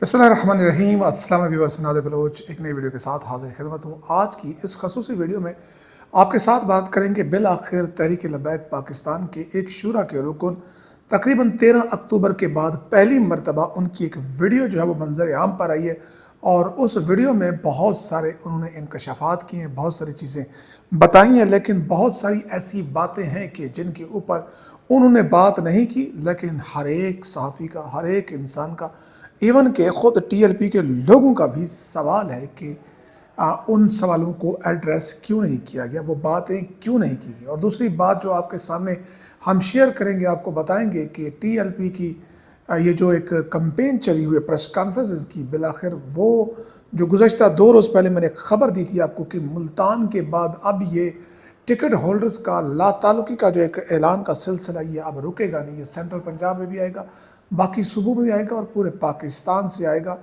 بسم اللہ الرحمن الرحیم۔ السلام علیکم، نادر بلوچ ایک نئی ویڈیو کے ساتھ حاضر خدمت ہوں۔ آج کی اس خصوصی ویڈیو میں آپ کے ساتھ بات کریں گے بالآخر تحریک لبیک پاکستان کے ایک شورا کے رکن تقریباً 13 اکتوبر کے بعد پہلی مرتبہ ان کی ایک ویڈیو جو ہے وہ منظر عام پر آئی ہے، اور اس ویڈیو میں بہت سارے انہوں نے انکشافات کیے ہیں، بہت ساری چیزیں بتائی ہیں، لیکن بہت ساری ایسی باتیں ہیں کہ جن کے اوپر انہوں نے بات نہیں کی، لیکن ہر ایک صحافی کا، ہر ایک انسان کا، ایون کہ خود ٹی ایل پی کے لوگوں کا بھی سوال ہے کہ ان سوالوں کو ایڈریس کیوں نہیں کیا گیا، وہ باتیں کیوں نہیں کی گئی۔ اور دوسری بات جو آپ کے سامنے ہم شیئر کریں گے، آپ کو بتائیں گے کہ ٹی ایل پی کی یہ جو ایک کمپین چلی ہوئی ہے پریس کانفرنسز کی، بالآخر وہ جو گزشتہ 2 روز پہلے میں نے خبر دی تھی آپ کو کہ ملتان کے بعد اب یہ ٹکٹ ہولڈرز کا لا تعلقی کا جو ایک اعلان کا سلسلہ یہ اب رکے گا نہیں، یہ سینٹرل پنجاب میں بھی آئے گا، باقی صوبوں میں بھی آئے گا اور پورے پاکستان سے آئے گا،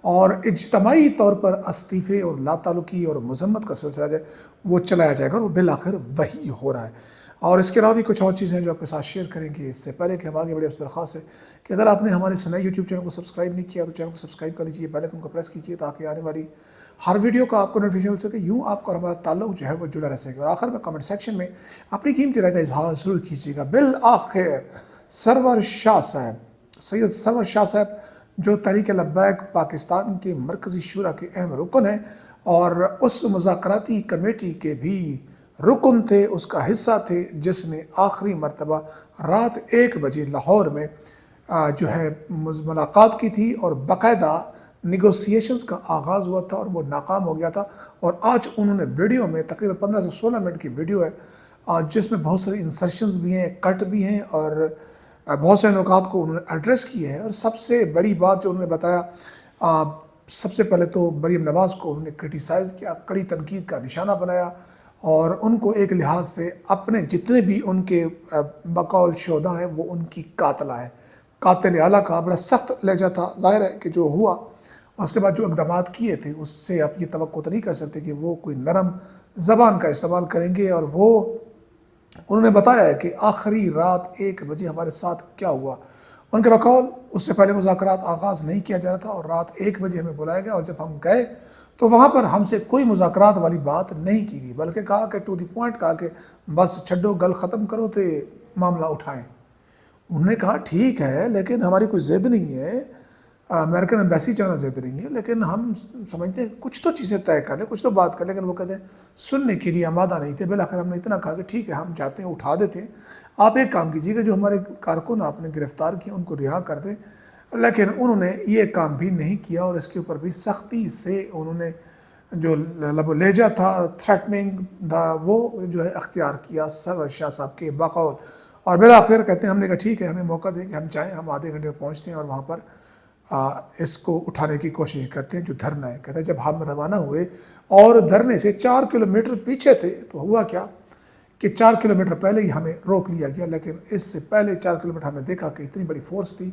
اور اجتماعی طور پر استعفے اور لا تعلقی اور مذمت کا سلسلہ جو ہے وہ چلایا جائے گا، اور وہ بالآخر وہی ہو رہا ہے۔ اور اس کے علاوہ بھی کچھ اور چیزیں جو آپ کے ساتھ شیئر کریں گے۔ اس سے پہلے کہ ہم آگے بڑے، آپ سے درخواست ہے کہ اگر آپ نے ہمارے سنائی یوٹیوب چینل کو سبسکرائب نہیں کیا تو چینل کو سبسکرائب کر لیجیے، بیل آئکن کو پریس کیجیے تاکہ آنے والی ہر ویڈیو کا آپ کو نوٹیفیکیشن مل سکے، یوں آپ کا اور ہمارا تعلق جو ہے وہ جڑا رہ سکے۔ اور آخر میں کمنٹ سیکشن میں اپنی قیمتی رائے کا اظہار ضرور کیجیے گا۔ بالآخر سرور شاہ صاحب، سید سرور شاہ صاحب جو تحریک لبیک پاکستان کے مرکزی شورا کے اہم رکن ہیں اور اس مذاکراتی کمیٹی کے بھی رکن تھے، اس کا حصہ تھے، جس نے آخری مرتبہ رات 1 بجے لاہور میں جو ہے ملاقات کی تھی، اور باقاعدہ نیگوسیشنز کا آغاز ہوا تھا اور وہ ناکام ہو گیا تھا۔ اور آج انہوں نے ویڈیو میں تقریباً 15 سے 16 منٹ کی ویڈیو ہے جس میں بہت ساری انسرشنز بھی ہیں، کٹ بھی ہیں، اور بہت سے نکات کو انہوں نے ایڈریس کیے ہیں۔ اور سب سے بڑی بات جو انہوں نے بتایا، سب سے پہلے تو مریم نواز کو انہوں نے کرٹیسائز کیا، کڑی تنقید کا نشانہ بنایا، اور ان کو ایک لحاظ سے اپنے جتنے بھی ان کے بقول شہداء ہیں وہ ان کی قاتلہ ہے، قاتل اعلیٰ کا بڑا سخت لہجہ تھا۔ ظاہر ہے کہ جو ہوا اور اس کے بعد جو اقدامات کیے تھے اس سے آپ یہ توقع تو نہیں کر سکتے کہ وہ کوئی نرم زبان کا استعمال کریں گے۔ اور وہ انہوں نے بتایا ہے کہ آخری رات 1 بجے ہمارے ساتھ کیا ہوا۔ ان کے بقول اس سے پہلے مذاکرات آغاز نہیں کیا جا رہا تھا، اور رات 1 بجے ہمیں بلایا گیا، اور جب ہم گئے تو وہاں پر ہم سے کوئی مذاکرات والی بات نہیں کی گئی، بلکہ کہا کہ ٹو دی پوائنٹ، کہا کہ بس چھڈو گل ختم کرو تے معاملہ اٹھائیں۔ انہوں نے کہا ٹھیک ہے، لیکن ہماری کوئی ضد نہیں ہے، امریکن ایمبیسی جانا ضد نہیں ہے، لیکن ہم سمجھتے ہیں کچھ تو چیزیں طے کر لیں، کچھ تو بات کر لیں، لیکن وہ کہتے ہیں سننے کے لیے آمادہ نہیں تھے۔ بالآخر ہم نے اتنا کہا کہ ٹھیک ہے، ہم جاتے ہیں، اٹھا دیتے ہیں، آپ ایک کام کیجیے گا، جو ہمارے کارکن آپ نے گرفتار کیے ان کو رہا کر دیں۔ لیکن انہوں نے یہ کام بھی نہیں کیا، اور اس کے اوپر بھی سختی سے انہوں نے جو لب و لہجہ تھا، تھریٹننگ تھا، وہ جو ہے اختیار کیا سرور شاہ صاحب کے بقول۔ اور بالآخر کہتے ہیں ہم نے کہا ٹھیک ہے، ہمیں موقع دیں کہ ہم چاہیں، ہم آدھے گھنٹے میں پہنچتے ہیں اور وہاں پر اس کو اٹھانے کی کوشش کرتے ہیں جو دھرنا ہے۔ کہتے ہیں جب ہم روانہ ہوئے اور دھرنے سے 4 کلومیٹر پیچھے تھے تو ہوا کیا کہ 4 کلومیٹر پہلے ہی ہمیں روک لیا گیا، لیکن اس سے پہلے 4 کلومیٹر ہمیں دیکھا کہ اتنی بڑی فورس تھی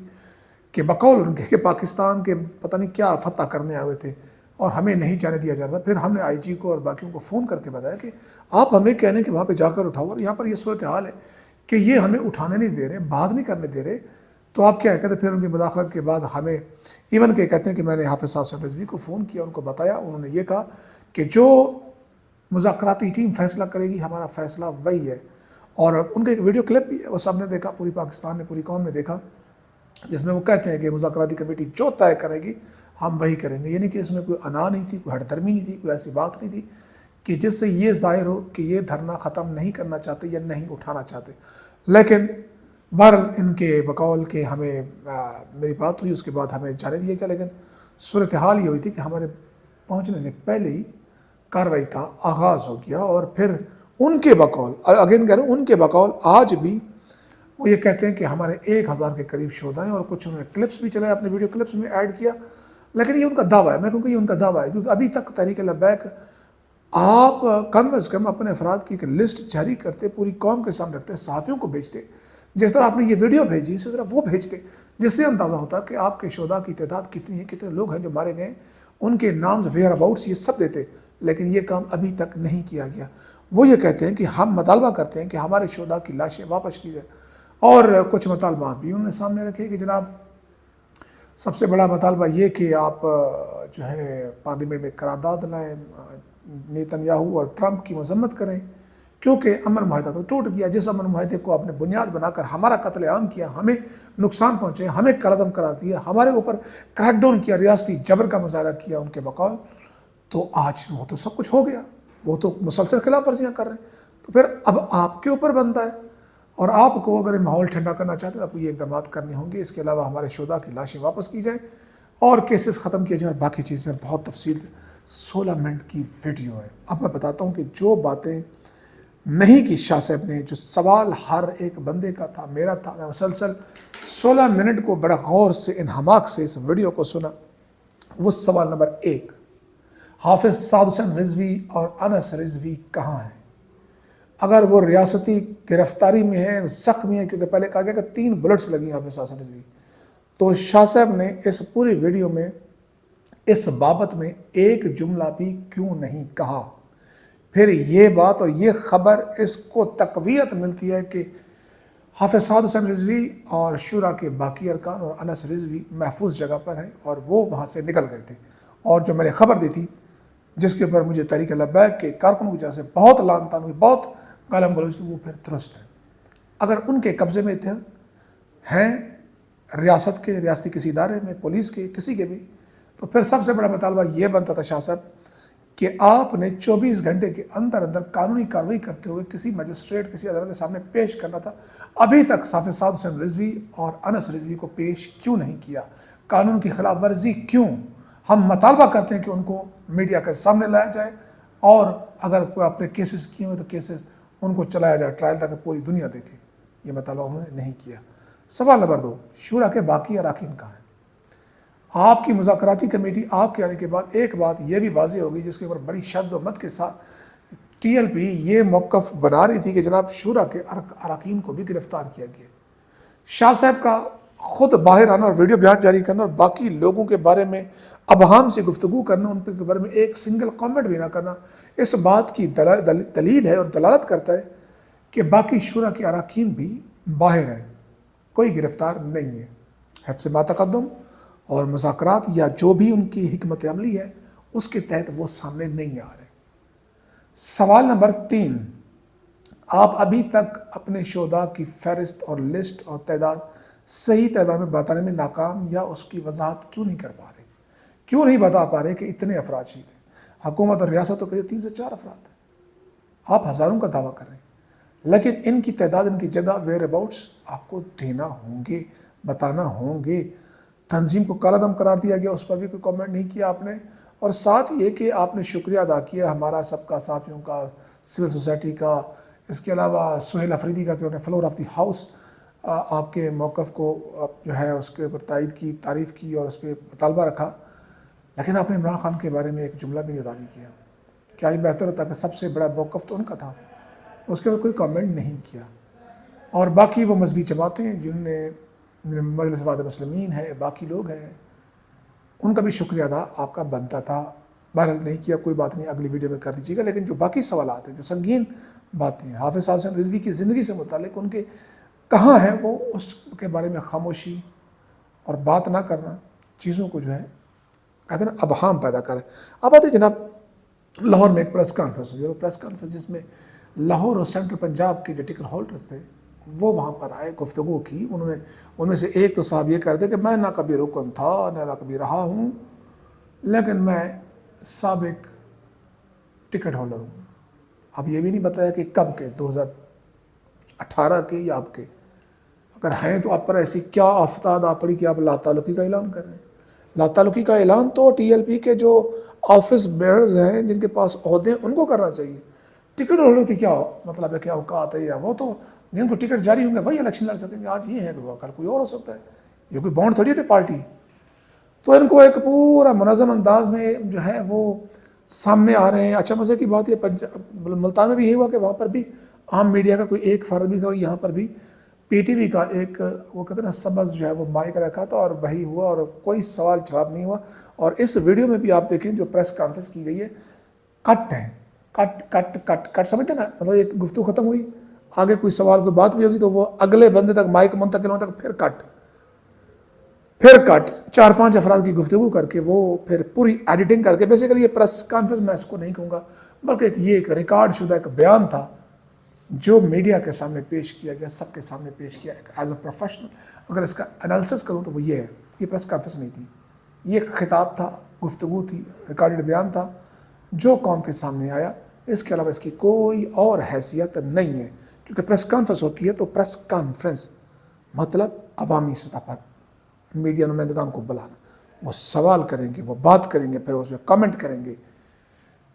کہ بقول ان کے کہ پاکستان کے پتہ نہیں کیا فتح کرنے آئے ہوئے تھے، اور ہمیں نہیں جانے دیا جا رہا تھا۔ پھر ہم نے آئی جی کو اور باقیوں کو فون کر کے بتایا کہ آپ ہمیں کہنے کہ وہاں پہ جا کر اٹھاؤ، اور یہاں پر یہ صورتحال ہے کہ یہ ہمیں اٹھانے نہیں دے رہے، بات نہیں کرنے دے رہے، تو آپ کیا کہتے ہیں۔ پھر ان کی مداخلت کے بعد ہمیں ایون کہ کہتے ہیں کہ میں نے حافظ صاحب سے رضوی کو فون کیا، ان کو بتایا، انہوں نے یہ کہا کہ جو مذاکراتی ٹیم فیصلہ کرے گی ہمارا فیصلہ وہی ہے۔ اور ان کا ایک ویڈیو کلپ بھی ہے، وہ سب نے دیکھا، پوری پاکستان نے، پوری قوم نے دیکھا، جس میں وہ کہتے ہیں کہ مذاکراتی کمیٹی جو طے کرے گی ہم وہی کریں گے۔ یعنی کہ اس میں کوئی انا نہیں تھی، کوئی ہٹ درمی نہیں تھی، کوئی ایسی بات نہیں تھی کہ جس سے یہ ظاہر ہو کہ یہ دھرنا ختم نہیں کرنا چاہتے یا نہیں اٹھانا چاہتے۔ لیکن بہرحال ان کے بقول کہ ہمیں میری بات ہوئی، اس کے بعد ہمیں جانے دیا گیا، لیکن صورتحال یہ ہوئی تھی کہ ہمارے پہنچنے سے پہلے ہی کارروائی کا آغاز ہو گیا۔ اور پھر ان کے بقول، اگین کہہ رہا ہوں، ان کے بقول آج بھی وہ یہ کہتے ہیں کہ ہمارے 1000 کے قریب شہداء ہیں، اور کچھ انہوں نے کلپس بھی چلائے، اپنے ویڈیو کلپس میں ایڈ کیا، لیکن یہ ان کا دعویٰ ہے۔ میں کہوں کہ یہ ان کا دعویٰ ہے، کیونکہ ابھی تک تحریک لبیک آپ کم از کم اپنے افراد کی ایک لسٹ جاری کرتے، پوری قوم کے سامنے رکھتے، صحافیوں کو بھیجتے، جس طرح آپ نے یہ ویڈیو بھیجی اسی طرح وہ بھیجتے، جس سے اندازہ ہوتا کہ آپ کے شہداء کی تعداد کتنی ہے، کتنے لوگ ہیں جو مارے گئے، ان کے نام، ویئر اباؤٹس، یہ سب دیتے، لیکن یہ کام ابھی تک نہیں کیا گیا۔ وہ یہ کہتے ہیں کہ ہم مطالبہ کرتے ہیں کہ ہمارے شہداء کی لاشیں واپس کی جائے، اور کچھ مطالبات بھی انہوں نے سامنے رکھے کہ جناب سب سے بڑا مطالبہ یہ کہ آپ جو ہے پارلیمنٹ میں قرارداد لائیں، نیتن یاہو اور ٹرمپ کی مذمت کریں، کیونکہ امن معاہدہ تو ٹوٹ گیا۔ جس امن معاہدے کو آپ نے بنیاد بنا کر ہمارا قتل عام کیا، ہمیں نقصان پہنچے، ہمیں کالعدم قرار دیا، ہمارے اوپر کریک ڈاؤن کیا، ریاستی جبر کا مظاہرہ کیا ان کے بقول، تو آج وہ تو سب کچھ ہو گیا، وہ تو مسلسل خلاف ورزیاں کر رہے ہیں، تو پھر اب آپ کے اوپر بنتا ہے، اور آپ کو اگر ماحول ٹھنڈا کرنا چاہتے ہیں تو آپ کو یہ اقدامات کرنے ہوں گے۔ اس کے علاوہ ہمارے شہداء کی لاشیں واپس کی جائیں اور کیسز ختم کیے جائیں اور باقی چیزیں بہت تفصیل 16 منٹ کی ویڈیو ہے۔ اب میں بتاتا ہوں کہ جو باتیں نہیں کی شاہ صاحب نے، جو سوال ہر ایک بندے کا تھا، میرا تھا، میں مسلسل 16 منٹ کو بڑا غور سے انہماک سے اس ویڈیو کو سنا۔ وہ سوال نمبر 1، حافظ سعد حسین رضوی اور انس رضوی کہاں ہیں؟ اگر وہ ریاستی گرفتاری میں ہے، زخمی ہے، کیونکہ پہلے کہا گیا کہ 3 بلٹس لگی ہیں حافظ سعد حسین رضوی، تو شاہ صاحب نے اس پوری ویڈیو میں اس بابت میں ایک جملہ بھی کیوں نہیں کہا؟ پھر یہ بات اور یہ خبر اس کو تقویت ملتی ہے کہ حافظ سعد حسین رضوی اور شورا کے باقی ارکان اور انس رضوی محفوظ جگہ پر ہیں اور وہ وہاں سے نکل گئے تھے، اور جو میں نے خبر دی تھی جس کے اوپر مجھے تحریک لبیک کے کارکنوں کی وجہ سے بہت لعن طعن ہوئی، بہت گالم گلوچ کی، وہ پھر درست ہے۔ اگر ان کے قبضے میں ہیں ریاست کے، ریاستی کسی ادارے میں، پولیس کے، کسی کے بھی، تو پھر سب سے بڑا مطالبہ یہ بنتا تھا شاہ صاحب کہ آپ نے 24 گھنٹے کے اندر اندر قانونی کارروائی کرتے ہوئے کسی مجسٹریٹ، کسی عدالت کے سامنے پیش کرنا تھا۔ ابھی تک حافظ سعد حسین رضوی اور انس رضوی کو پیش کیوں نہیں کیا؟ قانون کی خلاف ورزی کیوں؟ ہم مطالبہ کرتے ہیں کہ ان کو میڈیا کے سامنے لایا جائے، اور اگر کوئی اپنے کیسز کیے ہوئے تو کیسز ان کو چلایا جائے ٹرائل، تاکہ پوری دنیا دیکھے۔ یہ مطالبہ انہوں نے نہیں کیا۔ سوال نمبر 2، شورا کے باقی اراکین کہاں ہیں؟ آپ کی مذاکراتی کمیٹی آپ کے آنے کے بعد ایک بات یہ بھی واضح ہوگی، جس کے اوپر بڑی شد و مت کے ساتھ ٹی ایل پی یہ موقف بنا رہی تھی کہ جناب شورا کے اراکین کو بھی گرفتار کیا گیا۔ شاہ صاحب کا خود باہر آنا اور ویڈیو بیان جاری کرنا اور باقی لوگوں کے بارے میں ابہام سے گفتگو کرنا، ان کے بارے میں ایک سنگل کامنٹ بھی نہ کرنا، اس بات کی دلیل ہے اور دلالت کرتا ہے کہ باقی شورا کے اراکین بھی باہر ہیں، کوئی گرفتار نہیں ہے۔ حفظ ما تقدم اور مذاکرات یا جو بھی ان کی حکمت عملی ہے اس کے تحت وہ سامنے نہیں آ رہے۔ سوال نمبر 3، آپ ابھی تک اپنے شہداء کی فہرست اور لسٹ اور تعداد صحیح تعداد میں بتانے میں ناکام یا اس کی وضاحت کیوں نہیں کر پا رہے؟ کیوں نہیں بتا پا رہے کہ اتنے افراد شہید ہیں؟ حکومت اور ریاست تو کہتے 3 سے 4 افراد ہیں، آپ ہزاروں کا دعویٰ کر رہے ہیں، لیکن ان کی تعداد، ان کی جگہ، ویئر اباؤٹس آپ کو دینا ہوں گے، بتانا ہوں گے۔ تنظیم کو کالعدم قرار دیا گیا، اس پر بھی کوئی کامنٹ نہیں کیا آپ نے، اور ساتھ یہ کہ آپ نے شکریہ ادا کیا ہمارا سب کا، صحافیوں کا، سول سوسائٹی کا، اس کے علاوہ سہیل افریدی کا کہ انہوں نے فلور آف دی ہاؤس آپ کے موقف کو جو ہے اس کے اوپر تائید کی، تعریف کی اور اس پہ مطالبہ رکھا، لیکن آپ نے عمران خان کے بارے میں ایک جملہ بھی ادا نہیں کیا۔ کیا یہ بہتر ہوتا کہ سب سے بڑا موقف تو ان کا تھا، اس کے اوپر کوئی کامنٹ نہیں کیا۔ اور باقی وہ مذہبی جماعتیں جن نے مجلس اتحاد المسلمین ہے، باقی لوگ ہیں، ان کا بھی شکریہ ادا آپ کا بنتا تھا۔ بہرحال نہیں کیا، کوئی بات نہیں، اگلی ویڈیو میں کر دیجیے گا۔ لیکن جو باقی سوالات ہیں، جو سنگین باتیں ہیں حافظ سعد حسین رضوی کی زندگی سے متعلق، ان کے کہاں ہیں وہ، اس کے بارے میں خاموشی اور بات نہ کرنا چیزوں کو جو ہے کہتے ہیں نا ابہام پیدا کرے۔ اب آتے جناب لاہور میں ایک پریس کانفرنس ہوئی، وہ پریس کانفرنس جس میں لاہور اور سینٹرل پنجاب کے جو ٹکٹ ہولڈرز تھے وہ وہاں پر آئے، گفتگو کی۔ انہوں نے ان میں سے ایک تو صاحب یہ کہتے کہ میں نہ کبھی رکن تھا نہ کبھی رہا ہوں، لیکن میں سابق ٹکٹ ہولڈر ہوں۔ اب یہ بھی نہیں بتایا کہ کب کے، 2018 کے یا آپ کے، اگر ہیں تو آپ پر ایسی کیا آفتاد آپ پڑی کہ آپ لا تعلقی کا اعلان کر رہے ہیں؟ لا تعلقی کا اعلان تو ٹی ایل پی کے جو آفس بیئرز ہیں، جن کے پاس عہدے ہیں، ان کو کرنا چاہیے۔ ٹکٹ ہولڈر کی کیا مطلب ہے، کیا اوقات ہے؟ یا وہ تو جن کو ٹکٹ جاری ہوں گے وہی الیکشن لڑ سکیں گے، آج یہ ہے کل کوئی اور ہو سکتا ہے، یہ کوئی بانڈ تھوڑی تھے پارٹی۔ تو ان کو ایک پورا منظم انداز میں جو ہے وہ سامنے آ رہے ہیں۔ اچھا مزے کی بات یہ ملتان میں بھی یہی ہوا کہ وہاں پر بھی عام میڈیا کا کوئی ایک فرد بھی تھا، اور یہاں پر بھی پی ٹی وی کا ایک وہ کہتے ہیں نا سبز جو ہے وہ مائک رکھا تھا، اور وہی ہوا اور کوئی سوال جواب نہیں ہوا۔ اور اس ویڈیو میں بھی آپ دیکھیں جو پریس کانفرنس کی گئی ہے، کٹ ہے، کٹ کٹ کٹ کٹ، سمجھتے نا، مطلب ایک گفتگو ختم ہوئی، آگے کوئی سوال کوئی بات بھی ہوگی تو وہ اگلے بندے تک مائک منتقل ہونے تک پھر کٹ، پھر کٹ 4-5 افراد کی گفتگو کر کے وہ پھر پوری ایڈیٹنگ کر کے بیسیکلی یہ پریس کانفرنس میں اس کو نہیں کہوں گا بلکہ یہ ایک ریکارڈ شدہ ایک بیان تھا جو میڈیا کے سامنے پیش کیا گیا، سب کے سامنے پیش کیا ایز اے پروفیشنل۔ اگر اس کا انالیسس کروں تو وہ یہ ہے، یہ پریس کانفرنس نہیں تھی، یہ ایک خطاب تھا، گفتگو تھی، ریکارڈڈ بیان تھا جو قوم کے سامنے آیا۔ اس کے علاوہ اس کی کوئی اور حیثیت نہیں ہے، کیونکہ پریس کانفرنس ہوتی ہے تو پریس کانفرنس مطلب عوامی سطح پر میڈیا نمائندگان کو بلانا، وہ سوال کریں گے، وہ بات کریں گے، پھر اس میں کامنٹ کریں گے،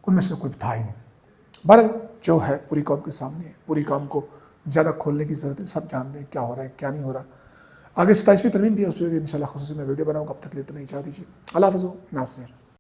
ان میں سے کوئی تھا ہی نہیں۔ بہرحال جو ہے پوری قوم کے سامنے ہے، پوری قوم کو زیادہ کھولنے کی ضرورت ہے، سب جان رہے ہیں کیا ہو رہا ہے کیا نہیں ہو رہا۔ آگے 27ویں ترمیم بھی ہے، اس پہ بھی انشاءاللہ خصوصی میں ویڈیو بناؤں گا، اب تک لیتے نہیں چاہ دیجیے۔ اللہ حافظ، ناصر۔